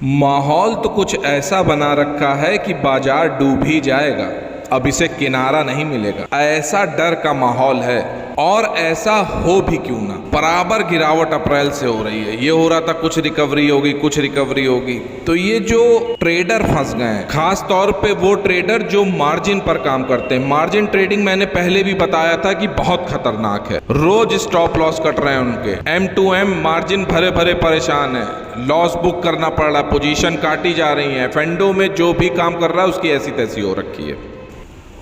माहौल तो कुछ ऐसा बना रखा है कि बाजार डूब ही जाएगा, अब इसे किनारा नहीं मिलेगा। ऐसा डर का माहौल है और ऐसा हो भी क्यों ना। बराबर गिरावट अप्रैल से हो रही है। ये हो रहा था कुछ रिकवरी होगी, कुछ रिकवरी होगी। तो ये जो ट्रेडर फंस गए हैं, खास तौर पे वो ट्रेडर जो मार्जिन पर काम करते हैं। मार्जिन ट्रेडिंग मैंने पहले भी बताया था कि बहुत खतरनाक है। रोज स्टॉप लॉस कट रहे हैं उनके, M2M मार्जिन भरे भरे परेशान है, लॉस बुक करना पड़ रहा है, पोजीशन काटी जा रही है। फेंडो में जो भी काम कर रहा है उसकी ऐसी तैसी हो रखी है।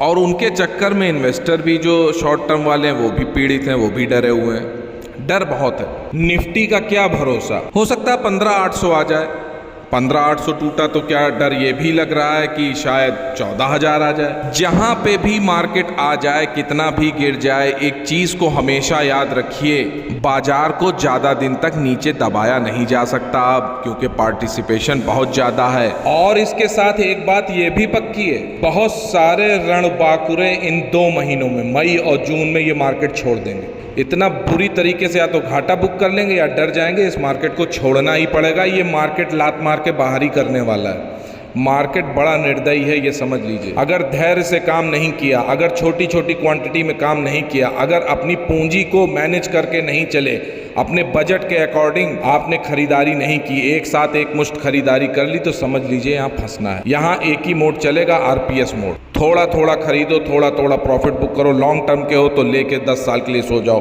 और उनके चक्कर में इन्वेस्टर भी जो शॉर्ट टर्म वाले हैं वो भी पीड़ित हैं, वो भी डरे हुए हैं। डर बहुत है। निफ्टी का क्या भरोसा, हो सकता है 15,800 आ जाए। 15,800 टूटा तो क्या डर ये भी लग रहा है कि शायद 14,000 आ जाए। जहां पे भी मार्केट आ जाए, कितना भी गिर जाए, एक चीज को हमेशा याद रखिए, बाजार को ज्यादा दिन तक नीचे दबाया नहीं जा सकता अब, क्योंकि पार्टिसिपेशन बहुत ज्यादा है। और इसके साथ एक बात ये भी पक्की है, बहुत सारे रणबांकुरे इन 2 महीनों में, मई और जून में, ये मार्केट छोड़ देंगे। इतना बुरी तरीके से या तो घाटा बुक कर लेंगे या डर जाएंगे। इस मार्केट को छोड़ना ही पड़ेगा। ये मार्केट लात मार के बाहर ही करने वाला है। मार्केट बड़ा निर्दयी है, ये समझ लीजिए। अगर धैर्य से काम नहीं किया, अगर छोटी छोटी क्वांटिटी में काम नहीं किया, अगर अपनी पूंजी को मैनेज करके नहीं चले, अपने बजट के अकॉर्डिंग आपने खरीदारी नहीं की, एक साथ एक मुश्त खरीदारी कर ली, तो समझ लीजिए यहाँ फंसना है। यहाँ एक ही मोड चलेगा, RPS मोड। थोड़ा थोड़ा खरीदो, थोड़ा थोड़ा प्रॉफिट बुक करो। लॉन्ग टर्म के हो तो लेके 10 साल के लिए सो जाओ।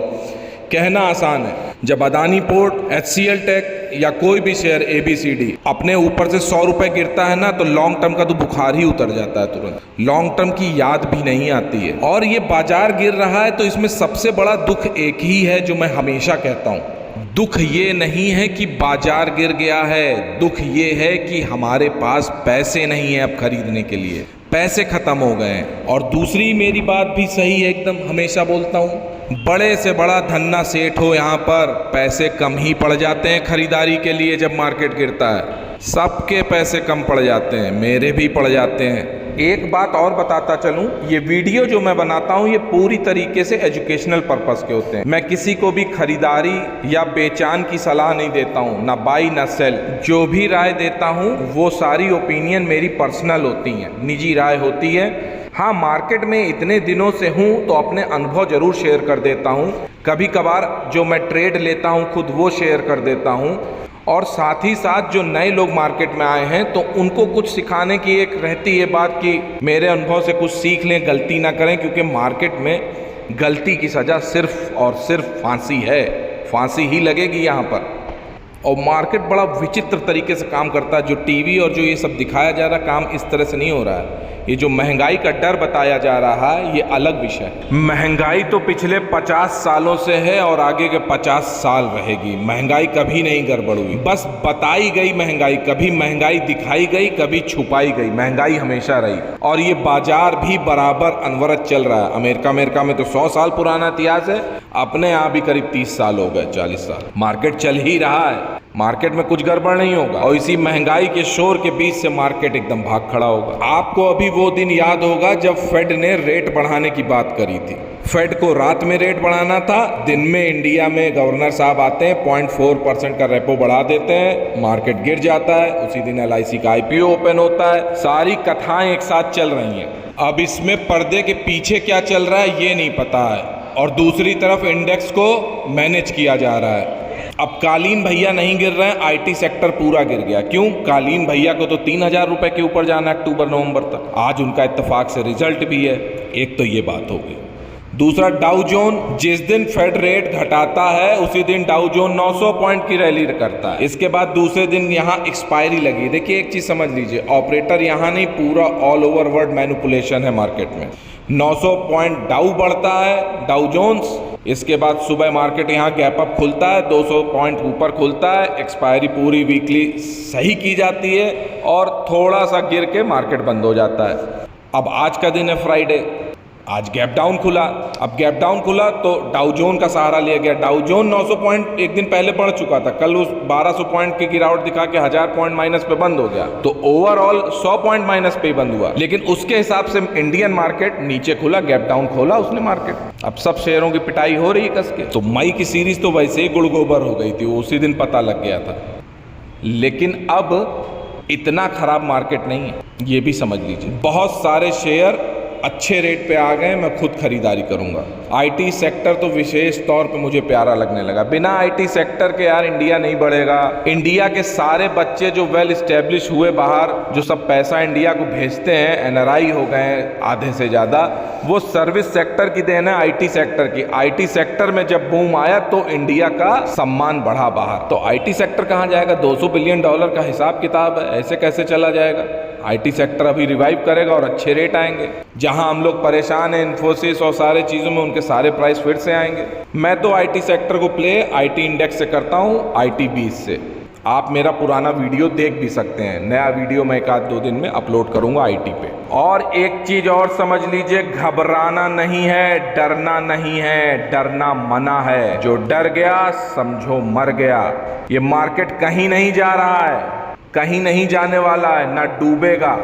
कहना आसान है, जब अदानी पोर्ट, HCL टेक या कोई भी शेयर ABCD अपने ऊपर से 100 रुपए गिरता है ना, तो लॉन्ग टर्म का तो बुखार ही उतर जाता है तुरंत। लॉन्ग टर्म की याद भी नहीं आती है। और ये बाजार गिर रहा है तो इसमें सबसे बड़ा दुख एक ही है, जो मैं हमेशा कहता हूँ। दुख ये नहीं है कि बाजार गिर गया है, दुख ये है कि हमारे पास पैसे नहीं है अब खरीदने के लिए। पैसे खत्म हो गए हैं। और दूसरी मेरी बात भी सही है एकदम, हमेशा बोलता हूँ, बड़े से बड़ा धन्ना सेठ हो, यहाँ पर पैसे कम ही पड़ जाते हैं खरीदारी के लिए। जब मार्केट गिरता है सबके पैसे कम पड़ जाते हैं, मेरे भी पड़ जाते हैं। एक बात और बताता चलूं, ये वीडियो जो मैं बनाता हूं ये पूरी तरीके से एजुकेशनल पर्पस के होते हैं। मैं किसी को भी खरीदारी या बेचान की सलाह नहीं देता हूं, ना बाई ना सेल। जो भी राय देता हूं वो सारी ओपिनियन मेरी पर्सनल होती हैं, निजी राय होती है। हाँ, मार्केट में इतने दिनों से हूँ तो अपने अनुभव जरूर शेयर कर देता हूँ। कभी कभार जो मैं ट्रेड लेता हूँ खुद वो शेयर कर देता हूँ। और साथ ही साथ जो नए लोग मार्केट में आए हैं तो उनको कुछ सिखाने की एक रहती है बात कि मेरे अनुभव से कुछ सीख लें, गलती ना करें। क्योंकि मार्केट में गलती की सज़ा सिर्फ और सिर्फ फांसी है, फांसी ही लगेगी यहाँ पर। और मार्केट बड़ा विचित्र तरीके से काम करता है। जो टीवी और जो ये सब दिखाया जा रहा है, काम इस तरह से नहीं हो रहा है। ये जो महंगाई का डर बताया जा रहा है ये अलग विषय है। महंगाई तो पिछले 50 सालों से है और आगे के 50 साल रहेगी। महंगाई कभी नहीं गड़बड़ हुई, बस बताई गई महंगाई, कभी महंगाई दिखाई गई, कभी छुपाई गई। महंगाई हमेशा रही। और ये बाजार भी बराबर अनवरत चल रहा है। अमेरिका में तो 100 साल पुराना इतिहास है, अपने यहाँ भी करीब 30 साल हो गए, 40 साल मार्केट चल ही रहा है। मार्केट में कुछ गड़बड़ नहीं होगा। और इसी महंगाई के शोर के बीच से मार्केट एकदम भाग खड़ा होगा। आपको अभी वो दिन याद होगा जब फेड ने रेट बढ़ाने की बात करी थी। फेड को रात में रेट बढ़ाना था, दिन में इंडिया में गवर्नर साहब आते हैं, 0.4% का रेपो बढ़ा देते हैं, मार्केट गिर जाता है। उसी दिन LIC का IPO ओपन होता है। सारी कथाएं एक साथ चल रही हैं। अब इसमें पर्दे के पीछे क्या चल रहा है ये नहीं पता है। और दूसरी तरफ इंडेक्स को मैनेज किया जा रहा है। अब कालीन भैया नहीं गिर रहे हैं, IT सेक्टर पूरा गिर गया। क्यों? कालीन भैया को तो 3,000 रुपए के ऊपर जाना है अक्टूबर नवंबर तक। आज उनका इत्तेफाक से रिजल्ट भी है। एक तो ये बात हो गई। दूसरा, डाउ जोन, जिस दिन फेड रेट घटाता है उसी दिन डाउ जोन 900 पॉइंट की रैली करता है। इसके बाद दूसरे दिन यहाँ एक्सपायरी लगी। देखिए एक चीज समझ लीजिए, ऑपरेटर यहाँ नहीं, पूरा ऑल ओवर वर्ल्ड मैनिपुलेशन है मार्केट में। 900 पॉइंट डाउ बढ़ता है, डाउ जोन्स। इसके बाद सुबह मार्केट यहाँ गैप अप खुलता है, 200 पॉइंट ऊपर खुलता है, एक्सपायरी पूरी वीकली सही की जाती है और थोड़ा सा गिर के मार्केट बंद हो जाता है। अब आज का दिन है फ्राइडे, आज गैप डाउन खुला। अब गैप डाउन खुला तो डाउ जोन का सहारा लिया गया। डाउ जोन 900 पॉइंट एक दिन पहले बढ़ चुका था, कल उस 1200 पॉइंट की गिरावट दिखा के 1000 पॉइंट माइनस पे बंद हो गया। तो ओवरऑल 100 पॉइंट माइनस पे बंद हुआ। लेकिन उसके हिसाब से इंडियन मार्केट नीचे खुला, गैप डाउन खोला उसने मार्केट। अब सब शेयरों की पिटाई हो रही है कस के। तो मई की सीरीज तो वैसे ही गुड़ गोबर हो गई थी, उसी दिन पता लग गया था। लेकिन अब इतना खराब मार्केट नहीं है, ये भी समझ लीजिए। बहुत सारे शेयर अच्छे रेट पे आ गए, मैं खुद खरीदारी करूंगा। आईटी सेक्टर तो विशेष तौर पे मुझे प्यारा लगने लगा। बिना आईटी सेक्टर के यार इंडिया नहीं बढ़ेगा। इंडिया के सारे बच्चे जो वेल स्टैब्लिश हुए बाहर, जो सब पैसा इंडिया को भेजते हैं, एनआरआई हो गए आधे से ज़्यादा, वो सर्विस सेक्टर की देन है, आईटी सेक्टर की। आईटी सेक्टर में जब बूम आया तो इंडिया का सम्मान बढ़ा बाहर। तो आईटी सेक्टर कहाँ जाएगा? $200 बिलियन का हिसाब किताब है, ऐसे कैसे चला जाएगा? आईटी सेक्टर अभी रिवाइव करेगा और अच्छे रेट आएंगे। जहां हम लोग परेशान हैं इन्फोसिस और सारे चीज़ों में, उनके सारे प्राइस फिर से आएंगे। मैं तो आईटी सेक्टर को प्ले आईटी इंडेक्स से करता हूं, IT20 से। आप मेरा पुराना वीडियो देख भी सकते हैं। नया वीडियो मैं 1-2 दिन में अपलोड करूंगा आईटी पे। और एक चीज और समझ लीजिए, घबराना नहीं है, डरना नहीं है, डरना मना है। जो डर गया समझो मर गया। ये मार्केट कहीं नहीं जा रहा है, कहीं नहीं जाने वाला है, ना डूबेगा,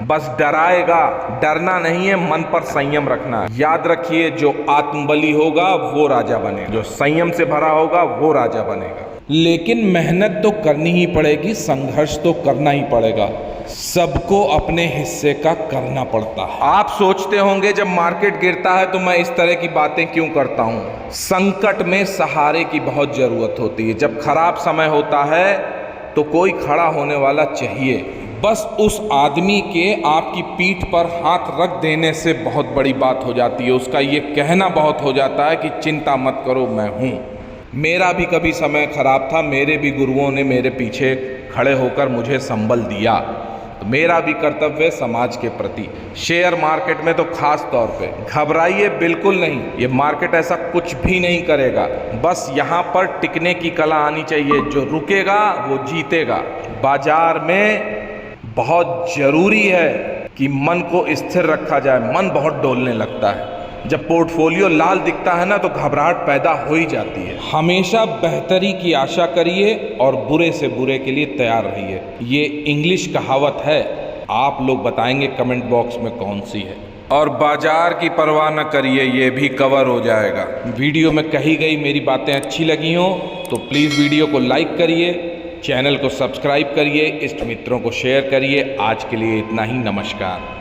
बस डराएगा। डरना नहीं है, मन पर संयम रखना है। याद रखिए, जो आत्मबली होगा वो राजा बनेगा, जो संयम से भरा होगा वो राजा बनेगा। लेकिन मेहनत तो करनी ही पड़ेगी, संघर्ष तो करना ही पड़ेगा। सबको अपने हिस्से का करना पड़ता है। आप सोचते होंगे जब मार्केट गिरता है तो मैं इस तरह की बातें क्यों करता हूं। संकट में सहारे की बहुत जरूरत होती है। जब खराब समय होता है तो कोई खड़ा होने वाला चाहिए। बस उस आदमी के आपकी पीठ पर हाथ रख देने से बहुत बड़ी बात हो जाती है। उसका ये कहना बहुत हो जाता है कि चिंता मत करो, मैं हूँ। मेरा भी कभी समय खराब था, मेरे भी गुरुओं ने मेरे पीछे खड़े होकर मुझे संबल दिया। तो मेरा भी कर्तव्य समाज के प्रति। शेयर मार्केट में तो खास तौर पे घबराइए बिल्कुल नहीं। ये मार्केट ऐसा कुछ भी नहीं करेगा, बस यहाँ पर टिकने की कला आनी चाहिए। जो रुकेगा वो जीतेगा। बाजार में बहुत जरूरी है कि मन को स्थिर रखा जाए। मन बहुत डोलने लगता है। जब पोर्टफोलियो लाल दिखता है ना तो घबराहट पैदा हो ही जाती है। हमेशा बेहतरी की आशा करिए और बुरे से बुरे के लिए तैयार रहिए। ये इंग्लिश कहावत है, आप लोग बताएंगे कमेंट बॉक्स में कौन सी है। और बाजार की परवाह न करिए, ये भी कवर हो जाएगा। वीडियो में कही गई मेरी बातें अच्छी लगी हो तो प्लीज़ वीडियो को लाइक करिए, चैनल को सब्सक्राइब करिए, इष्ट मित्रों को शेयर करिए। आज के लिए इतना ही, नमस्कार।